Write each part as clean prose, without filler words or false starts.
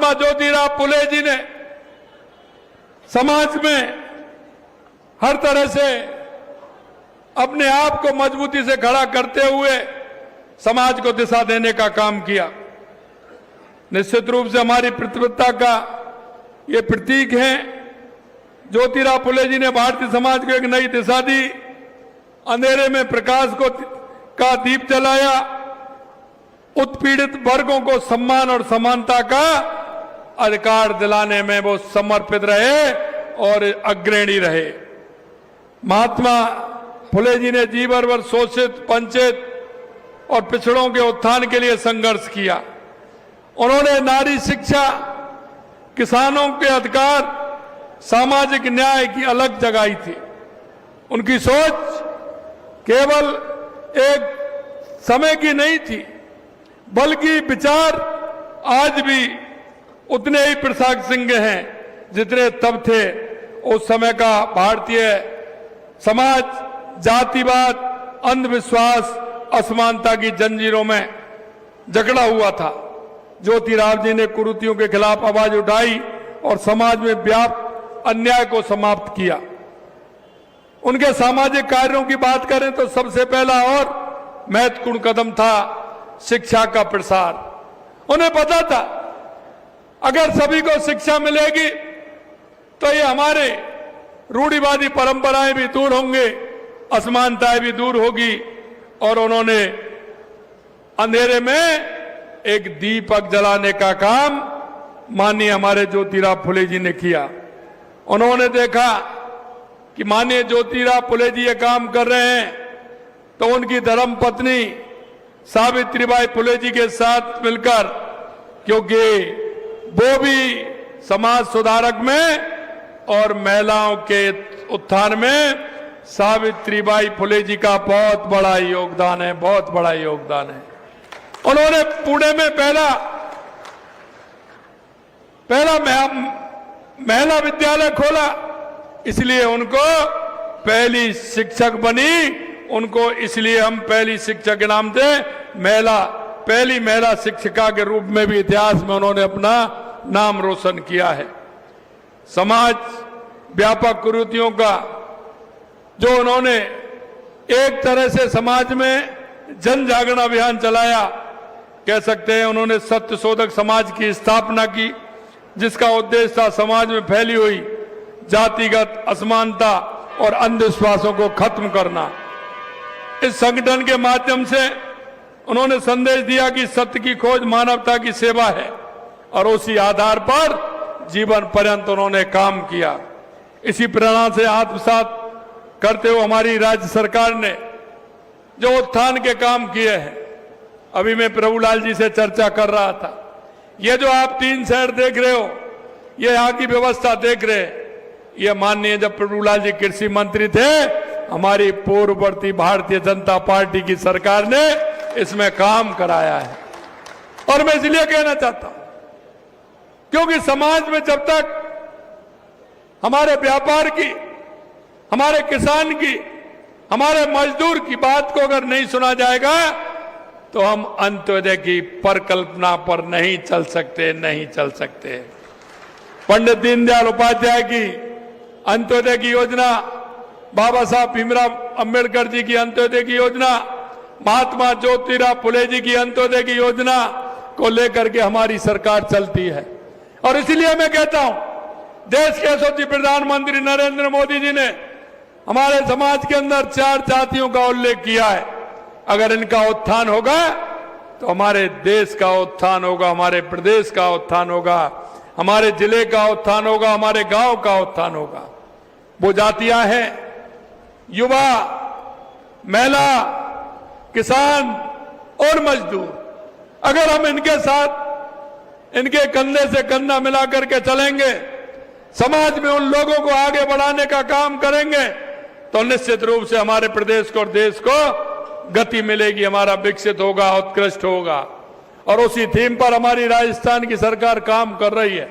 महात्मा ज्योतिराव फुले जी ने समाज में हर तरह से अपने आप को मजबूती से खड़ा करते हुए समाज को दिशा देने का काम किया। निश्चित रूप से हमारी प्रतिबद्धता का ये प्रतीक है। ज्योतिराव फुले जी ने भारतीय समाज को एक नई दिशा दी, अंधेरे में प्रकाश का दीप जलाया, उत्पीड़ित वर्गों को सम्मान और समानता का अधिकार दिलाने में वो समर्पित रहे और अग्रणी रहे। महात्मा फुले जी ने जीवन भर शोषित, वंचित और पिछड़ों के उत्थान के लिए संघर्ष किया। उन्होंने नारी शिक्षा, किसानों के अधिकार, सामाजिक न्याय की अलग जगाई थी। उनकी सोच केवल एक समय की नहीं थी, बल्कि विचार आज भी उतने ही प्रासंगिक हैं जितने तब थे। उस समय का भारतीय समाज जातिवाद, अंधविश्वास, असमानता की जंजीरों में जकड़ा हुआ था। ज्योतिराव जी ने कुरीतियों के खिलाफ आवाज उठाई और समाज में व्याप्त अन्याय को समाप्त किया। उनके सामाजिक कार्यों की बात करें तो सबसे पहला और महत्वपूर्ण कदम था शिक्षा का प्रसार। उन्हें पता था अगर सभी को शिक्षा मिलेगी तो ये हमारे रूढ़िवादी परंपराएं भी दूर होंगे, असमानताएं भी दूर होगी। और उन्होंने अंधेरे में एक दीपक जलाने का काम माननीय हमारे ज्योतिराव फुले जी ने किया। उन्होंने देखा कि माननीय ज्योतिराव फुले जी ये काम कर रहे हैं तो उनकी धर्मपत्नी सावित्रीबाई फुले जी के साथ मिलकर, क्योंकि वो भी समाज सुधारक में और महिलाओं के उत्थान में सावित्रीबाई फुले जी का बहुत बड़ा योगदान है, बहुत बड़ा योगदान है। उन्होंने पुणे में पहला महिला विद्यालय खोला, इसलिए उनको पहली शिक्षक बनी। उनको इसलिए हम पहली शिक्षक के नाम से पहली महिला शिक्षिका के रूप में भी इतिहास में उन्होंने अपना नाम रोशन किया है। समाज व्यापक कुरीतियों का जो उन्होंने एक तरह से समाज में जन जागरण अभियान चलाया, कह सकते हैं उन्होंने सत्य शोधक समाज की स्थापना की, जिसका उद्देश्य था समाज में फैली हुई जातिगत असमानता और अंधविश्वासों को खत्म करना। इस संगठन के माध्यम से उन्होंने संदेश दिया कि सत्य की खोज मानवता की सेवा है और उसी आधार पर जीवन पर्यंत उन्होंने काम किया। इसी प्रेरणा से आत्मसात करते हुए हमारी राज्य सरकार ने जो उत्थान के काम किए हैं, अभी मैं प्रभुलाल जी से चर्चा कर रहा था, ये जो आप 3 शहर देख रहे हो, ये यहाँ की व्यवस्था देख रहे हैं, ये माननीय जब प्रभुलाल जी कृषि मंत्री थे, हमारी पूर्ववर्ती भारतीय जनता पार्टी की सरकार ने इसमें काम कराया है। और मैं इसलिए कहना चाहता हूं क्योंकि समाज में जब तक हमारे व्यापार की, हमारे किसान की, हमारे मजदूर की बात को अगर नहीं सुना जाएगा तो हम अंत्योदय की परिकल्पना पर नहीं चल सकते। पंडित दीनदयाल उपाध्याय की अंत्योदय की योजना, बाबा साहब भीमराव अंबेडकर जी की अंत्योदय की योजना, महात्मा ज्योतिराव फुले जी की अंत्योदय की योजना को लेकर के हमारी सरकार चलती है। और इसलिए मैं कहता हूं, देश के यशस्वी प्रधानमंत्री नरेंद्र मोदी जी ने हमारे समाज के अंदर 4 जातियों का उल्लेख किया है। अगर इनका उत्थान होगा तो हमारे देश का उत्थान होगा, हमारे प्रदेश का उत्थान होगा, हमारे जिले का उत्थान होगा, हमारे गांव का उत्थान होगा। वो जातियां हैं युवा, महिला, किसान और मजदूर। अगर हम इनके साथ, इनके कंधे से कंधा मिलाकर के चलेंगे, समाज में उन लोगों को आगे बढ़ाने का काम करेंगे तो निश्चित रूप से हमारे प्रदेश को और देश को गति मिलेगी, हमारा विकसित होगा, उत्कृष्ट होगा। और उसी थीम पर हमारी राजस्थान की सरकार काम कर रही है।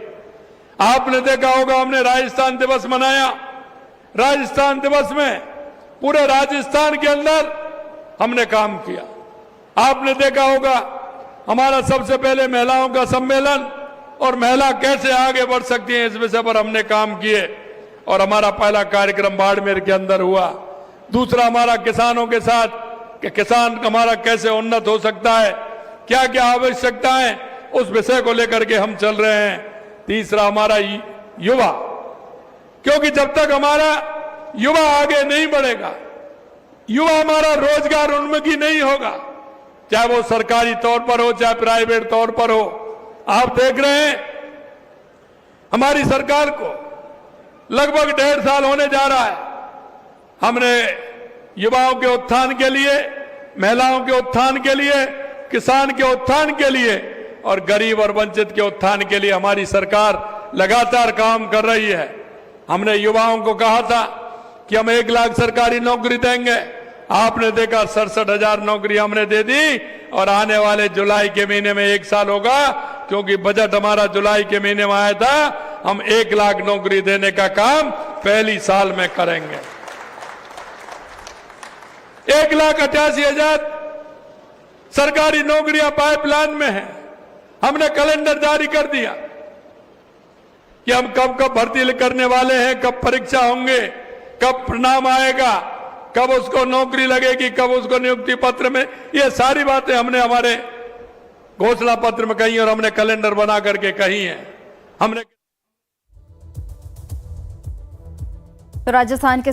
आपने देखा होगा, हमने राजस्थान दिवस मनाया। राजस्थान दिवस में पूरे राजस्थान के अंदर हमने काम किया। आपने देखा होगा, हमारा सबसे पहले महिलाओं का सम्मेलन और महिला कैसे आगे बढ़ सकती है, इस विषय पर हमने काम किए। और हमारा पहला कार्यक्रम बाड़मेर के अंदर हुआ। दूसरा हमारा किसानों के साथ कि किसान हमारा कैसे उन्नत हो सकता है, क्या क्या आवश्यकता है, उस विषय को लेकर के हम चल रहे हैं। तीसरा हमारा युवा, क्योंकि जब तक हमारा युवा आगे नहीं बढ़ेगा, युवा हमारा रोजगार उन्मुखी नहीं होगा, चाहे वो सरकारी तौर पर हो चाहे प्राइवेट तौर पर हो। आप देख रहे हैं हमारी सरकार को लगभग 1.5 साल होने जा रहा है। हमने युवाओं के उत्थान के लिए, महिलाओं के उत्थान के लिए, किसान के उत्थान के लिए और गरीब और वंचित के उत्थान के लिए हमारी सरकार लगातार काम कर रही है। हमने युवाओं को कहा था कि हम 1 लाख सरकारी नौकरी देंगे। आपने देखा 67,000 नौकरी हमने दे दी और आने वाले जुलाई के महीने में 1 साल होगा, क्योंकि बजट हमारा जुलाई के महीने में आया था। हम 1 लाख नौकरी देने का काम पहली साल में करेंगे। 1,88,000 सरकारी नौकरियां पाइपलाइन में हैं। हमने कैलेंडर जारी कर दिया कि हम कब कब भर्ती करने वाले हैं, कब परीक्षा होंगे, कब परिणाम आएगा, कब उसको नौकरी लगेगी, कब उसको नियुक्ति पत्र में, ये सारी बातें हमने हमारे घोषणा पत्र में कही और हमने कैलेंडर बना करके कही है। हमने तो राजस्थान के